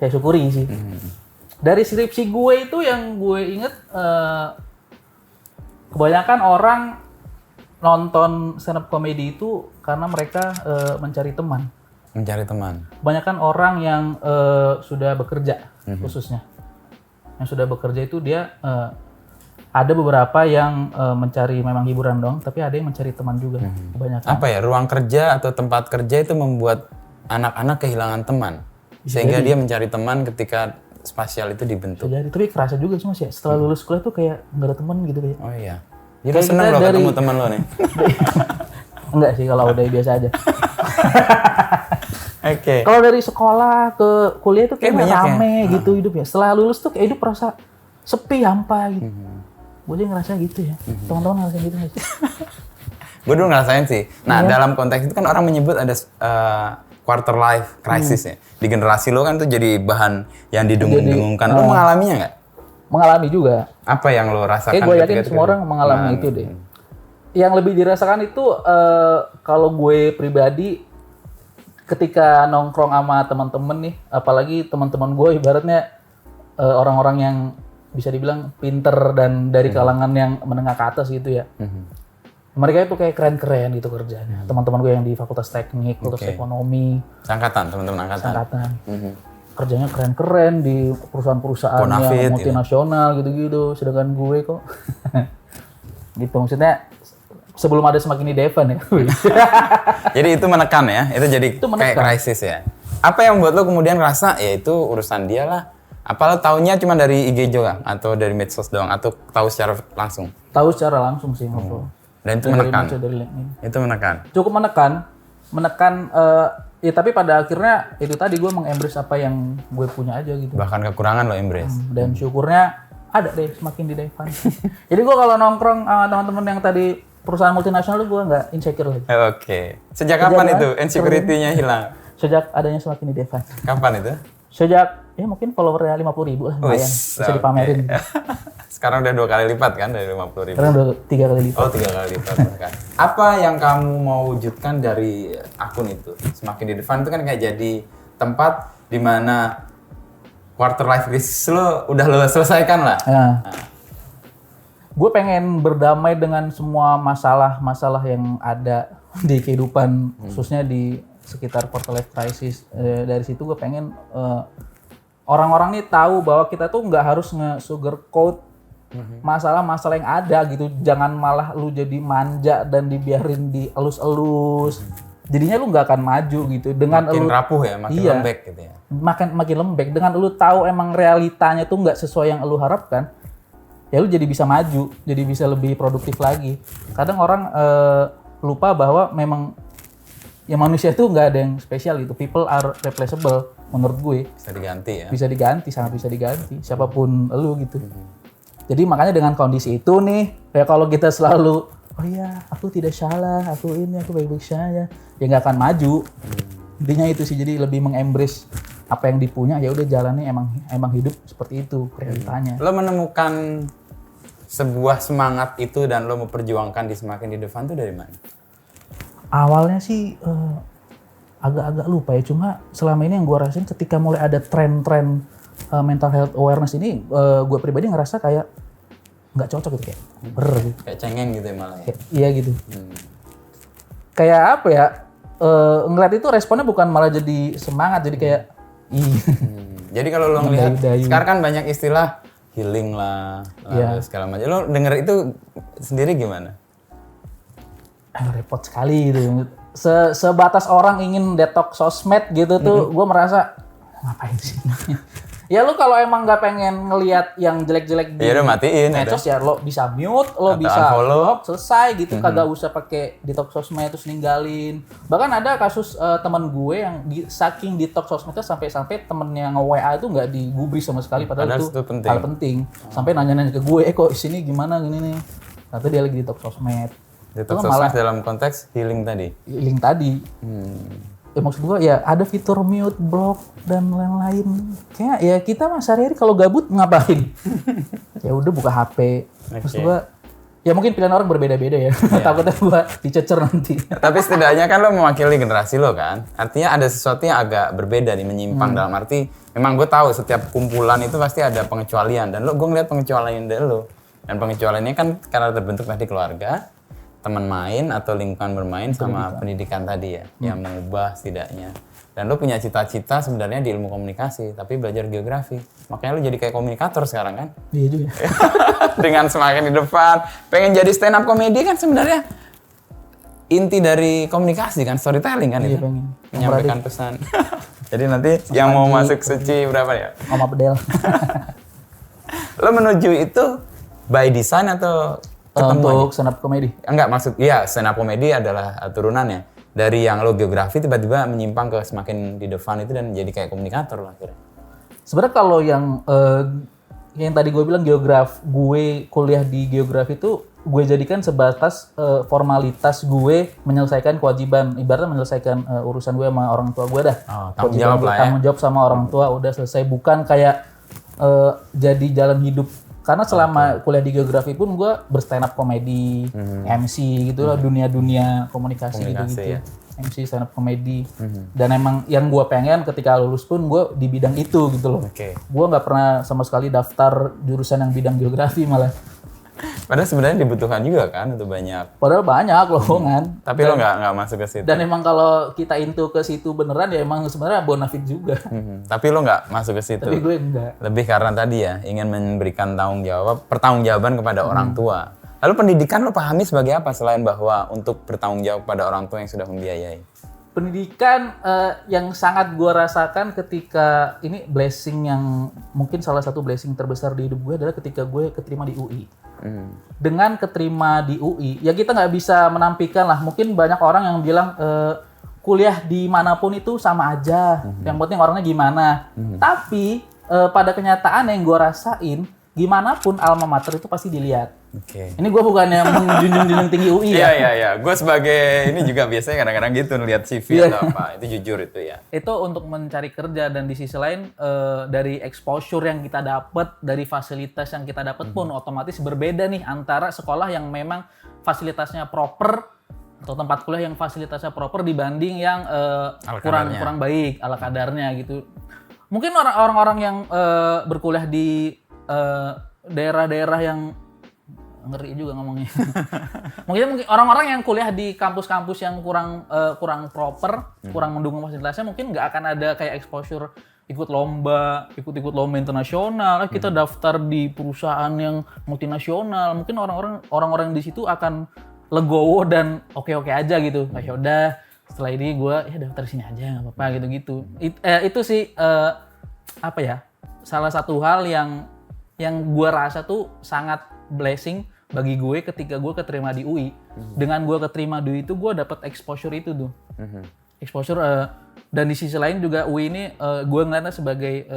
saya syukuri sih. Dari skripsi gue itu yang gue inget, kebanyakan orang nonton stand up comedy itu karena mereka mencari teman. Mencari teman. Kebanyakan orang yang sudah bekerja khususnya. Yang sudah bekerja itu dia ada beberapa yang mencari memang hiburan dong, tapi ada yang mencari teman juga. Kebanyakan. Apa ya, ruang kerja atau tempat kerja itu membuat anak-anak kehilangan teman. Sehingga dia mencari teman ketika spasial itu dibentuk. Jadi, tapi kerasa juga sih Mas ya, setelah lulus kuliah tuh kayak nggak ada teman gitu kayak. Oh iya. Jadi seneng lo ketemu teman lo nih. Enggak sih, kalau udah biasa aja. Oke. Kalau dari sekolah ke kuliah itu kayak rame ya? gitu hidupnya. Setelah lulus tuh kayak hidup rasa sepi, hampa gitu. Gue sih ngerasa gitu ya. Teman-teman ngerasain gitu nggak sih? Gue dulu ngerasain sih. Nah, dalam konteks itu kan orang menyebut ada quarter life crisis ya. Di generasi lo kan tuh jadi bahan yang didengung-dengungkan. Lo mengalaminya nggak? Mengalami juga. Apa yang lo rasakan? Gue yakin semua orang mengalami itu deh. Yang lebih dirasakan itu kalau gue pribadi ketika nongkrong sama teman-teman nih, apalagi teman-teman gue ibaratnya orang-orang yang bisa dibilang pinter dan dari kalangan yang menengah ke atas gitu ya. Mereka itu kayak keren-keren gitu kerjanya. Teman-teman gue yang di Fakultas Teknik, Fakultas Ekonomi, angkatan, teman-teman angkatan. Kerjanya keren-keren di perusahaan-perusahaan yang multinasional gitu-gitu. Sedangkan gue kok gitu, maksudnya sebelum ada Semakin di Devan ya. Jadi itu menekan ya, itu jadi kayak krisis ya. Apa yang membuat lo kemudian ngerasa ya itu urusan dia lah? Apa lo taunya cuma dari IG doang atau dari medsos doang atau tahu secara langsung? Tahu secara langsung sih ngobrol. Dan itu menekan. Itu menekan. Cukup menekan ya tapi pada akhirnya itu tadi gue mengembrace apa yang gue punya aja gitu. Bahkan kekurangan lo embrace. Dan syukurnya ada deh Semakin di Devan. Jadi gue kalau nongkrong sama teman-teman yang tadi perusahaan multinasional gue nggak insecure lagi. Oke. Sejak kapan itu insecurity-nya hilang? Sejak adanya Semakin di Devan. Kapan itu? Sejak ya mungkin followernya 50.000 lah, lumayan bisa dipamerin. Sekarang udah 2 kali lipat kan dari 50.000? Sekarang udah 3 kali lipat. Oh 3 kali lipat kan. Apa yang kamu mau wujudkan dari akun itu? Semakin di Devan itu kan kayak jadi tempat di mana quarter life crisis lo udah lo selesaikan lah. Gue pengen berdamai dengan semua masalah-masalah yang ada di kehidupan, khususnya di sekitar quarter life crisis. Dari situ gue pengen orang-orang nih tahu bahwa kita tuh nggak harus nge-sugarcoat masalah-masalah yang ada gitu. Jangan malah lu jadi manja dan dibiarin dielus-elus. Jadinya lu nggak akan maju gitu. Dengan makin lu rapuh ya, makin lembek gitu ya. Makin lembek. Dengan lu tahu emang realitanya tuh nggak sesuai yang lu harapkan, ya lu jadi bisa maju, jadi bisa lebih produktif lagi. Kadang orang lupa bahwa memang ya manusia itu nggak ada yang spesial gitu. People are replaceable menurut gue. Bisa diganti ya. Bisa diganti, sangat bisa diganti. Siapapun lu gitu. Jadi makanya dengan kondisi itu nih, ya kalau kita selalu, oh iya aku tidak salah, aku ini, aku baik-baik saja, ya nggak akan maju. Intinya itu sih, jadi lebih mengembrace apa yang dipunya, ya udah jalani emang hidup seperti itu realitanya. Lo menemukan sebuah semangat itu dan lo memperjuangkan di Semakin di Devan itu dari mana? Awalnya sih agak-agak lupa ya, cuma selama ini yang gue rasain ketika mulai ada tren-tren mental health awareness ini, gue pribadi ngerasa kayak nggak cocok gitu, kayak gitu. Kayak cengeng gitu ya malah ya? Iya gitu. Kayak apa ya, ngeliat itu responnya bukan malah jadi semangat, jadi kayak Jadi kalau lo ngelihat, sekarang kan banyak istilah healing lah, segala macam. Lo denger itu sendiri gimana? Repot sekali gitu. Sebatas orang ingin detox sosmed gitu tuh, gue merasa ngapain sih? Ya lu kalau emang nggak pengen ngelihat yang jelek-jelek di medsos ya lo bisa mute, lo bisa unfollow, selesai gitu. Kagak usah pakai detox sosmed terus ninggalin. Bahkan ada kasus teman gue yang saking detox sosmednya sampai temennya nge-WA itu nggak digubris sama sekali, padahal itu hal penting. Sampai nanya-nanya ke gue, kok sini gimana gini nih? Ternyata dia lagi detox sosmed. Detox sosmed dalam konteks healing tadi? Healing tadi. Maksud gue ya ada fitur mute, block, dan lain-lain. Kayak ya kita mah sehari-hari kalau gabut ngapain? Ya udah buka HP. Maksud gue Ya mungkin pilihan orang berbeda-beda ya. Takutnya gua dicecer nanti. Tapi setidaknya kan lo mewakili generasi lo kan. Artinya ada sesuatu yang agak berbeda nih, menyimpang dalam arti memang gue tahu setiap kumpulan itu pasti ada pengecualian dan gue ngeliat pengecualian dari lo. Dan pengecualiannya kan karena terbentuk tadi keluarga, teman main atau lingkungan bermain sama pendidikan tadi ya, yang mengubah setidaknya. Dan lo punya cita-cita sebenarnya di ilmu komunikasi, tapi belajar geografi. Makanya lo jadi kayak komunikator sekarang kan? Iya juga. Dengan semakin di depan, pengen jadi stand up comedy kan sebenarnya inti dari komunikasi kan, storytelling kan iya, itu. Pengen. Menyampaikan pesan. Jadi nanti yang mau masuk suci berapa ya? Om Abdel. Lo menuju itu by design atau untuk stand up comedy? Enggak, maksud iya stand up comedy adalah turunannya. Dari yang lo geografi tiba-tiba menyimpang ke semakin di depan itu dan jadi kayak komunikator lah akhirnya. Sebenarnya kalau yang tadi gue bilang gue kuliah di geografi itu gue jadikan sebatas formalitas gue menyelesaikan kewajiban, ibaratnya menyelesaikan urusan gue sama orang tua gue dah. Tanggung jawab lah ya. Tanggung jawab sama orang tua udah selesai, bukan kayak jadi jalan hidup. Karena selama kuliah di geografi pun gue berstand up comedy, MC gitu lah, dunia-dunia komunikasi gitu-gitu. Ya. MC, stand up comedy. Dan emang yang gue pengen ketika lulus pun gue di bidang itu gitu loh. Gue nggak pernah sama sekali daftar jurusan yang bidang geografi malah. Padahal sebenarnya dibutuhkan juga kan untuk banyak. Padahal banyak lowongan. Tapi lo nggak masuk ke situ. Dan emang kalau kita into ke situ beneran ya emang sebenarnya bonafit juga. Tapi lo nggak masuk ke situ. Tapi gue enggak. Lebih karena tadi ya ingin memberikan pertanggungjawaban kepada orang tua. Lalu pendidikan lo pahami sebagai apa selain bahwa untuk bertanggung jawab pada orang tua yang sudah membiayai? Pendidikan yang sangat gue rasakan ketika ini blessing yang mungkin salah satu blessing terbesar di hidup gue adalah ketika gue keterima di UI. Dengan keterima di UI, ya kita nggak bisa menampilkan lah. Mungkin banyak orang yang bilang kuliah dimanapun itu sama aja. Yang penting orangnya gimana. Tapi pada kenyataan yang gue rasain, gimana pun alma mater itu pasti dilihat. Ini gue bukannya menjunjung tinggi UI ya. Iya. Gue sebagai ini juga biasanya kadang-kadang gitu ngeliat CV atau apa. Itu jujur itu ya. Itu untuk mencari kerja dan di sisi lain dari exposure yang kita dapat, dari fasilitas yang kita dapat pun otomatis berbeda nih antara sekolah yang memang fasilitasnya proper atau tempat kuliah yang fasilitasnya proper dibanding yang kurang baik ala kadarnya gitu. Mungkin orang-orang yang berkuliah di daerah-daerah yang ngeri juga ngomongnya. mungkin orang-orang yang kuliah di kampus-kampus yang kurang proper, kurang mendukung fasilitasnya, mungkin nggak akan ada kayak exposure ikut lomba internasional. Kita daftar di perusahaan yang multinasional. Mungkin orang-orang di situ akan legowo dan oke-oke aja gitu. Nah, yaudah setelah ini gue daftar sini aja nggak apa-apa gitu. Itu sih apa ya? Salah satu hal yang gue rasa tuh sangat blessing bagi gue ketika gue keterima di UI. Dengan gue keterima di UI itu gue dapat exposure itu tuh. Exposure dan di sisi lain juga UI ini gue ngeliatnya sebagai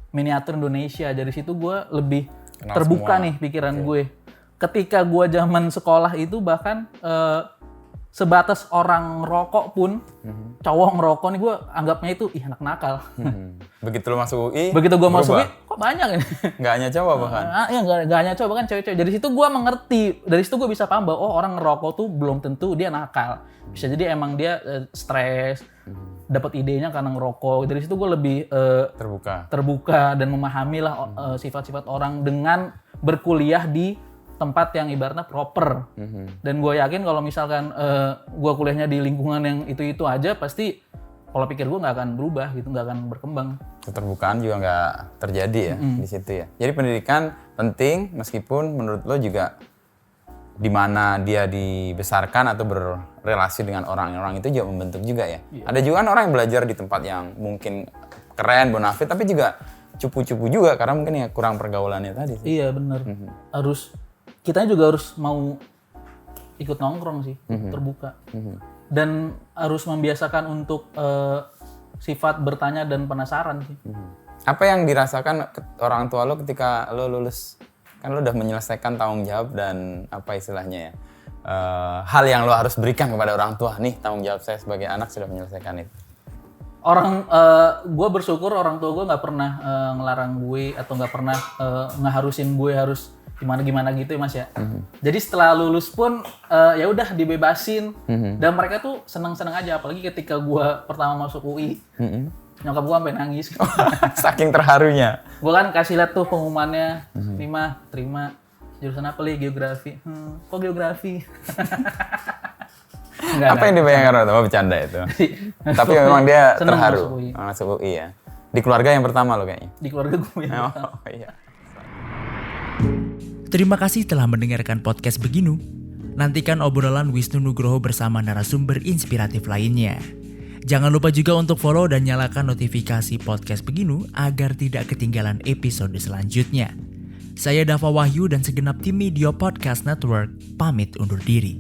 miniatur Indonesia. Dari situ gue lebih terbuka nih pikiran gue. Ketika gue zaman sekolah itu bahkan sebatas orang ngerokok pun, cowok ngerokok nih gue anggapnya itu anak nakal. Begitu lo masuk UI, begitu gue masuk UI, kok banyak ini? Nggak hanya cowok bahkan? Iya nggak hanya cowok, bahkan cewek-cewek. Dari situ gue mengerti, dari situ gue bisa paham bahwa orang ngerokok tuh belum tentu dia nakal. Bisa jadi emang dia stres, dapat idenya karena ngerokok. Dari situ gue lebih terbuka dan memahami lah sifat-sifat orang dengan berkuliah di tempat yang ibaratnya proper. Dan gue yakin kalau misalkan gue kuliahnya di lingkungan yang itu-itu aja, pasti pola pikir gue nggak akan berubah gitu, nggak akan berkembang. Keterbukaan juga nggak terjadi ya di situ ya. Jadi pendidikan penting meskipun menurut lo juga di mana dia dibesarkan atau berrelasi dengan orang-orang itu juga membentuk juga ya. Ada juga kan orang yang belajar di tempat yang mungkin keren, bonafit, tapi juga cupu-cupu juga karena mungkin ya kurang pergaulannya tadi. Iya benar. Kita juga harus mau ikut nongkrong sih, terbuka. Dan harus membiasakan untuk sifat bertanya dan penasaran sih. Apa yang dirasakan orang tua lo ketika lo lulus? Kan lo udah menyelesaikan tanggung jawab dan apa istilahnya ya, hal yang lo harus berikan kepada orang tua. Nih tanggung jawab saya sebagai anak sudah menyelesaikan itu. Gue bersyukur orang tua gue nggak pernah ngelarang gue atau nggak pernah ngeharusin gue harus gimana gitu ya Mas ya. Jadi setelah lulus pun ya udah dibebasin dan mereka tuh seneng-seneng aja, apalagi ketika gue pertama masuk UI. Nyokap gue sampai nangis. Saking terharunya. Gue kan kasih lihat tuh pengumumannya, terima. Jurusan apa li? Geografi. Kok geografi? Apa yang dibayangkan waktu bercanda itu? Tapi memang dia terharu. Masuk UI ya. Di keluarga yang pertama lo kayaknya. Di keluarga gue yang pertama. Oh iya. Terima kasih telah mendengarkan podcast Beginu. Nantikan obrolan Wisnu Nugroho bersama narasumber inspiratif lainnya. Jangan lupa juga untuk follow dan nyalakan notifikasi podcast Beginu agar tidak ketinggalan episode selanjutnya. Saya Dava Wahyu dan segenap tim Media Podcast Network pamit undur diri.